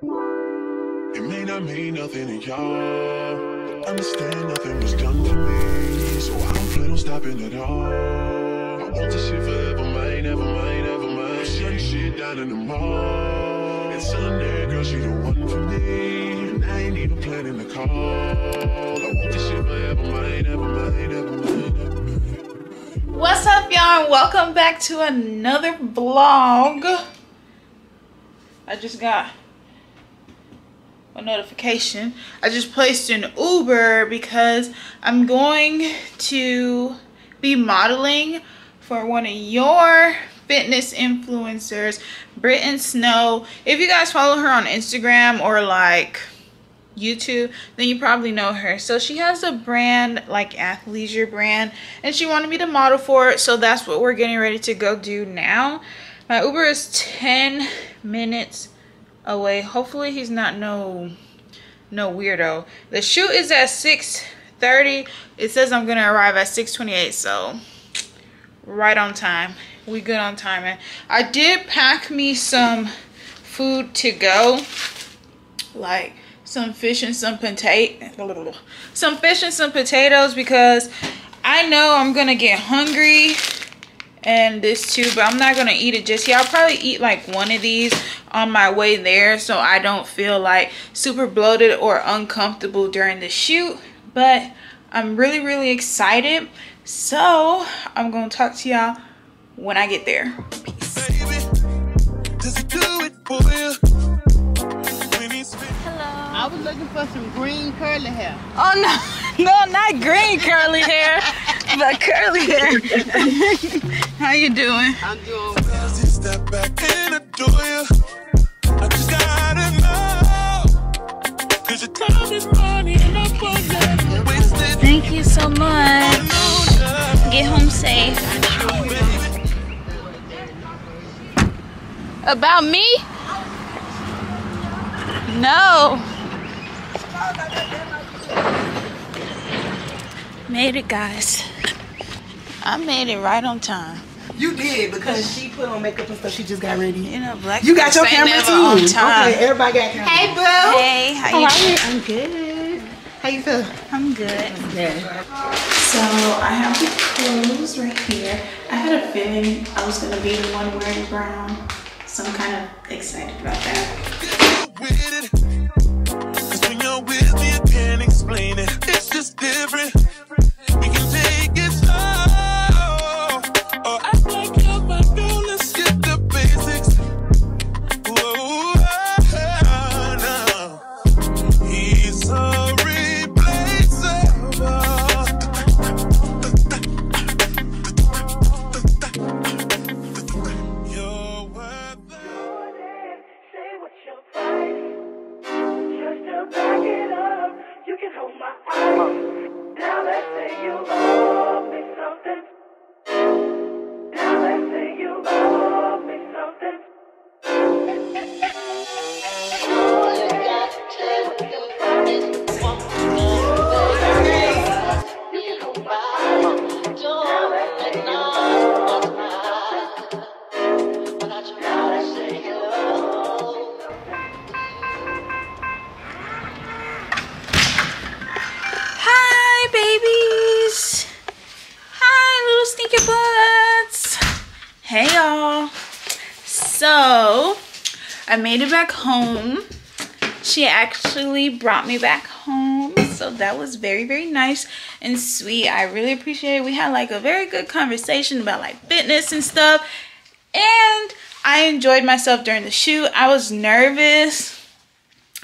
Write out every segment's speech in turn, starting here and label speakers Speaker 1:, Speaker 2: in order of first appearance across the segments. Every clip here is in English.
Speaker 1: It may not mean nothing to y'all, but understand nothing was done for me, so I don't plan on stopping at all. I want this shit forever, mine, ever mine, ever mine. Shutting shit down in the mall. It's Sunday, girl, she the one for me, and I ain't even planning the call. I want this shit forever, mine, ever mine, ever mine, ever mine.
Speaker 2: What's up, y'all? Welcome back to another vlog. I just got a notification. I just placed an Uber because I'm going to be modeling for one of your fitness influencers, Britton Snow. If you guys follow her on Instagram or like YouTube, then you probably know her. So she has a brand, like athleisure brand, and she wanted me to model for it, so that's what we're getting ready to go do now. My Uber is 10 minutes away. Hopefully he's not no weirdo. The shoot is at 6:30. It says I'm gonna arrive at 6:28, so right on time. We good on timing. I did pack me some food to go, like some fish and some potatoes, because I know I'm gonna get hungry, and this too, but I'm not gonna eat it just yet. I'll probably eat like one of these on my way there, so I don't feel like super bloated or uncomfortable during the shoot. But I'm really excited, so I'm gonna talk to y'all when I get there. Peace.
Speaker 3: I was looking for some green curly hair.
Speaker 2: Oh no, not green curly hair, but curly hair. How you doing?
Speaker 3: I'm doing
Speaker 1: Step back and adore you. I just gotta know, 'cause your time is money and I'm wasted.
Speaker 2: Thank you so much. Get home safe. About me? No. Made it, guys. I made it right on time.
Speaker 3: You did, because she put on makeup and stuff. She just got ready.
Speaker 2: You know, black
Speaker 3: You got your
Speaker 2: folks ain't
Speaker 3: camera
Speaker 2: never
Speaker 3: too.
Speaker 2: on time.
Speaker 3: Okay, everybody got camera.
Speaker 2: Hey, boo. Hey, how you doing?
Speaker 3: I'm good. How you feel?
Speaker 2: I'm good.
Speaker 3: Good.
Speaker 2: So I have the clothes right here. I had a feeling I was gonna be the one wearing brown, so I'm kind of excited about that.
Speaker 1: With it, 'cause when you're with me, I can't explain it. It's just different. We can take it slow, or act like you're my girl. Let's skip the basics. Whoa, no. He's so replaceable. You're worth it.
Speaker 4: Say what you're fighting. Just to back it up, you can hold my eyes. Now let's say you love me something. Now let's say you love me something. All you got to tell your friends. You can hold my eyes. Now let's say you love me something. Now let's say you love.
Speaker 2: Hi, babies. Hi, little stinky butts. Hey, y'all. So, I made it back home. She actually brought me back home, so that was very nice and sweet. I really appreciate it. We had like a very good conversation about like fitness and stuff, and I enjoyed myself during the shoot. I was nervous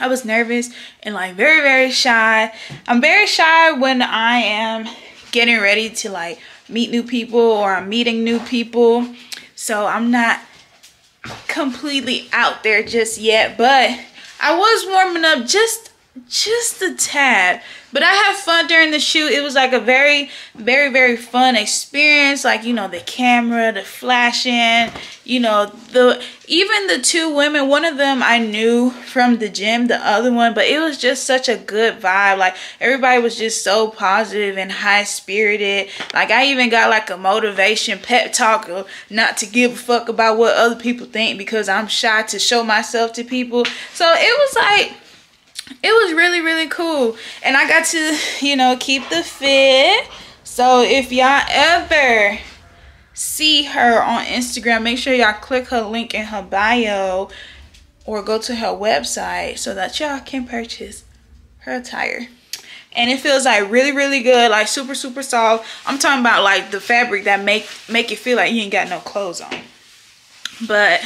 Speaker 2: and like very shy. I'm very shy when I am getting ready to like meet new people or I'm meeting new people. So I'm not completely out there just yet, but I was warming up just just a tad, but I had fun during the shoot. It was like a very, very, very fun experience. Like, you know, the camera, the flashing, you know, even the two women, one of them I knew from the gym, the other one, but it was just such a good vibe. Like, everybody was just so positive and high spirited. Like, I even got like a motivation pep talk of not to give a fuck about what other people think because I'm shy to show myself to people. So it was like, it was really, really cool. And I got to, you know, keep the fit. So if y'all ever see her on Instagram, make sure y'all click her link in her bio or go to her website so that y'all can purchase her attire. And it feels like really, really good, like super, super soft. I'm talking about like the fabric that make it feel like you ain't got no clothes on. But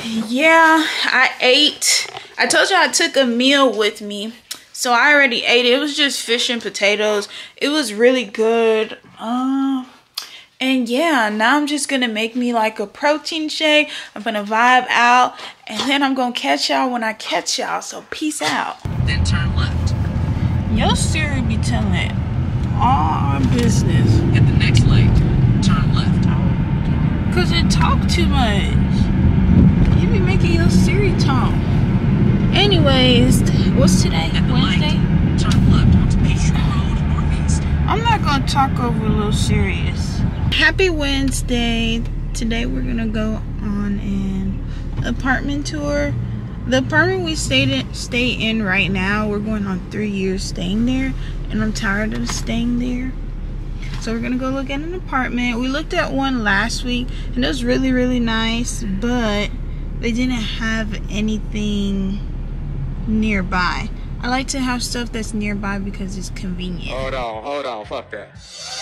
Speaker 2: yeah, I ate. I told you I took a meal with me, so I already ate it. It was just fish and potatoes. It was really good. And yeah, now I'm just gonna make me like a protein shake. I'm gonna vibe out, and then I'm gonna catch y'all when I catch y'all. So peace out.
Speaker 5: Then turn left.
Speaker 2: Your Siri be telling all our business.
Speaker 5: At the next light, turn left.
Speaker 2: Cause it talk too much. You be making your Siri talk. Anyways, what's today?
Speaker 5: At the
Speaker 2: Wednesday?
Speaker 5: light, turn left onto Peachtree Road Northeast.
Speaker 2: I'm not gonna talk over a little serious. Happy Wednesday. Today we're gonna go on an apartment tour. The apartment we stay in right now, we're going on 3 years staying there, and I'm tired of staying there. So we're gonna go look at an apartment. We looked at one last week and it was really, really nice, but they didn't have anything nearby. I like to have stuff that's nearby because it's convenient.
Speaker 6: Hold on, fuck that.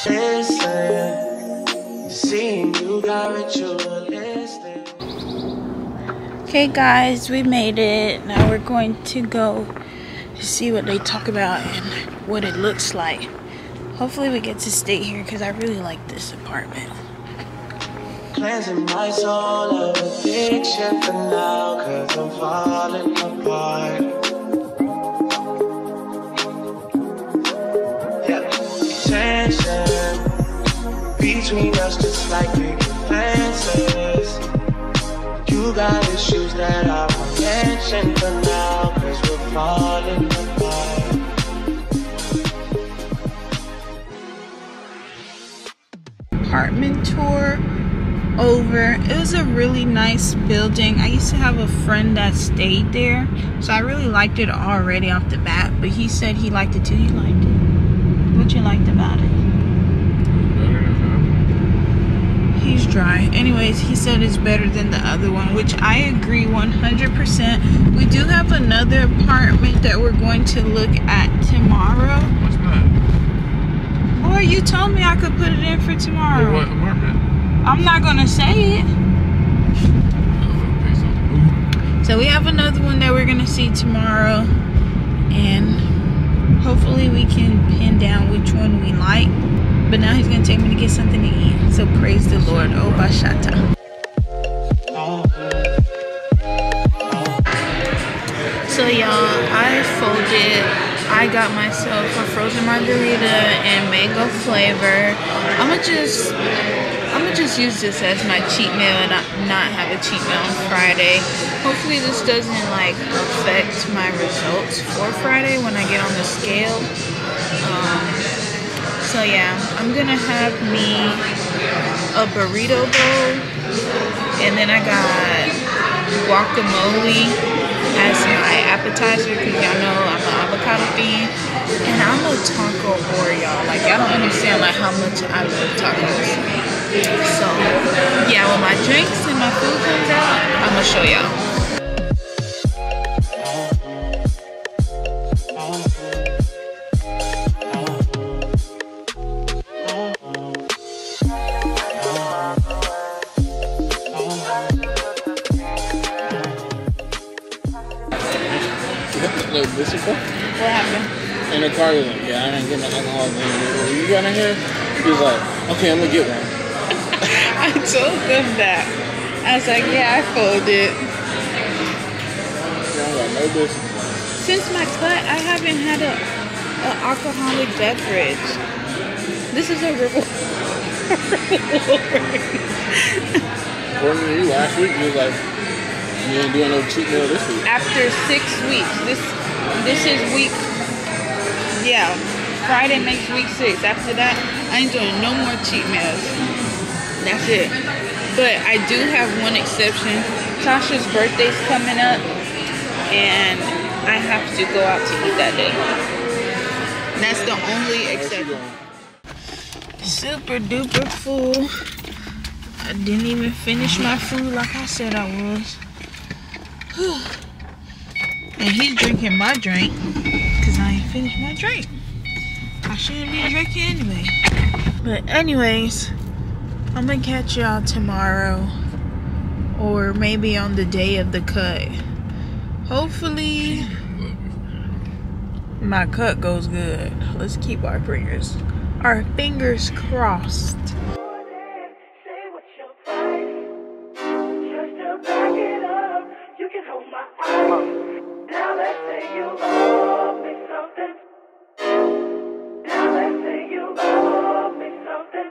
Speaker 1: Listen, seeing you got ritualistic.
Speaker 2: Okay guys, we made it. Now we're going to go to see what they talk about and what it looks like. Hopefully we get to stay here because I really like this apartment.
Speaker 1: Cleansing my soul of addiction for now, cause I'm falling apart. Yeah, tension between us just like big fences. You got issues that I won't mention for now, cause we're falling apart.
Speaker 2: Apartment tour over. It was a really nice building. I used to have a friend that stayed there, so I really liked it already off the bat, but he said he liked it too. He liked it. What you liked about it? He's dry. Anyways, he said it's better than the other one, which I agree 100%. We do have another apartment that we're going to look at tomorrow.
Speaker 6: What's that?
Speaker 2: Boy, you told me I could put it in for tomorrow.
Speaker 6: What apartment?
Speaker 2: I'm not gonna say it. So we have another one that we're gonna see tomorrow, and hopefully we can pin down which one we like. But now he's gonna take me to get something to eat. So praise the Lord. Oh, Bashata. So y'all, I I got myself a frozen margarita and mango flavor. I'ma just use this as my cheat meal and not have a cheat meal on Friday. Hopefully this doesn't like affect my results for Friday when I get on the scale. So yeah, I'm gonna have me a burrito bowl, and then I got guacamole as my appetizer because y'all know I'm an avocado fiend, and I'm a taco whore, y'all. Like, y'all don't understand like how much I love tacos. So yeah, when my drinks and my food comes out, I'm gonna show y'all. What happened?
Speaker 6: In the car, he was like, yeah, I ain't getting no alcohol. You got in here? He was like, okay, I'm gonna get one.
Speaker 2: I told them that. I was like, yeah, I folded.
Speaker 6: You don't got no business.
Speaker 2: Since my cut, I haven't had an alcoholic beverage. This is a reward.
Speaker 6: According to you, last week you was like, you ain't doing no cheat meal this week.
Speaker 2: After 6 weeks, this is week, yeah, Friday makes week 6. After that, I ain't doing no more cheat meals. That's it. But I do have one exception. Tasha's birthday's coming up, and I have to go out to eat that day. That's the only exception. Super duper full. I didn't even finish my food like I said I was. And he's drinking my drink because I ain't finished my drink. I shouldn't be drinking anyway. But anyways, I'm gonna catch y'all tomorrow or maybe on the day of the cut. Hopefully my cut goes good. Let's keep our fingers crossed.
Speaker 4: Say what you're fighting. Just to back it up, you can hold my eyes. Now let's say you love me something. Now let's say you love me something.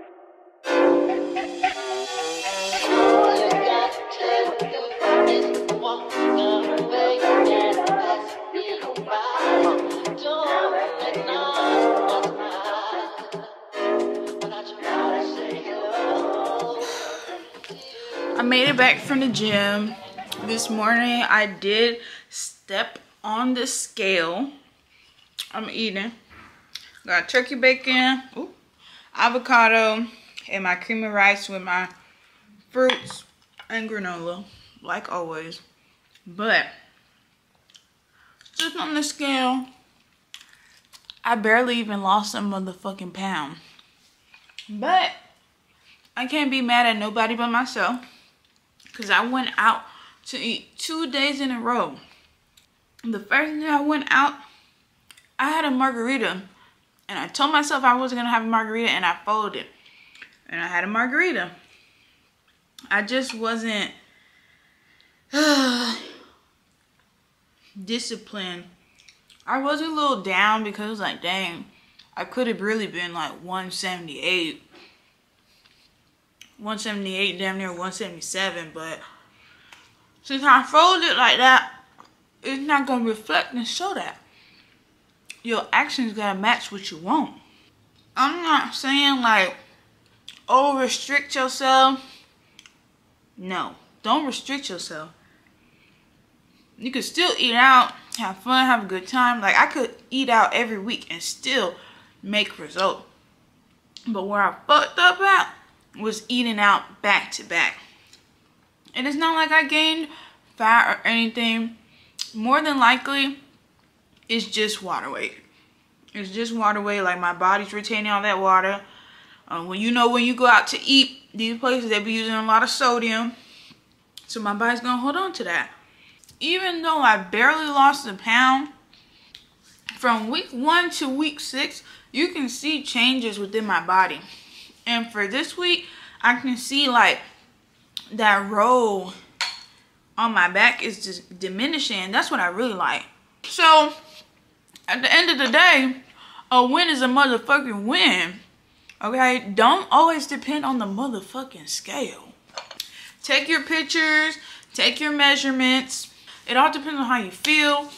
Speaker 2: I made it back from the gym. This morning I did step on the scale. I'm eating. Got turkey bacon, avocado, and my cream of rice with my fruits and granola, like always. But just on the scale, I barely even lost a motherfucking pound. But I can't be mad at nobody but myself, because I went out to eat 2 days in a row. The first day I went out, I had a margarita. And I told myself I wasn't going to have a margarita, and I followed it. And I had a margarita. I just wasn't disciplined. I was a little down because it was like, dang, I could have really been like 178. 178, damn near 177. But since I folded it like that, it's not going to reflect and show that. Your actions gotta match what you want. I'm not saying like, oh, restrict yourself. No, don't restrict yourself. You could still eat out, have fun, have a good time. Like, I could eat out every week and still make results. But where I fucked up at was eating out back to back. And it's not like I gained fat or anything. More than likely, it's just water weight. It's just water weight. Like, my body's retaining all that water. When you go out to eat, these places, they be using a lot of sodium. So my body's gonna hold on to that. Even though I barely lost a pound, from week 1 to week 6, you can see changes within my body. And for this week, I can see like that roll on my back is just diminishing. That's what I really like. So at the end of the day, a win is a motherfucking win. Okay? Don't always depend on the motherfucking scale. Take your pictures, take your measurements. It all depends on how you feel,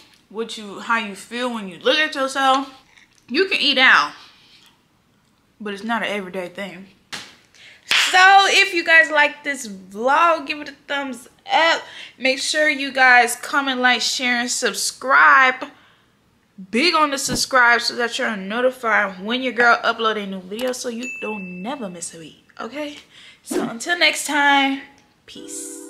Speaker 2: how you feel when you look at yourself. You can eat out, but it's not an everyday thing. So if you guys like this vlog, give it a thumbs up. Make sure you guys comment, like, share, and subscribe. Big on the subscribe so that you're notified when your girl upload a new video, so you don't never miss a beat. Okay? So until next time, peace.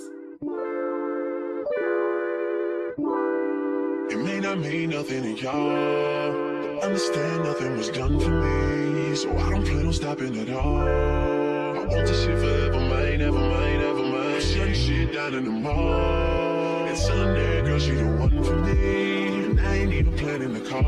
Speaker 1: It may not mean nothing to y'all. Understand nothing was done for me, so I don't plan on stopping at all. I want this shit forever, mine, ever mine, ever mine. Shutting shit down in the mall. It's Sunday, girl, she the one for me, and I ain't even planning the call.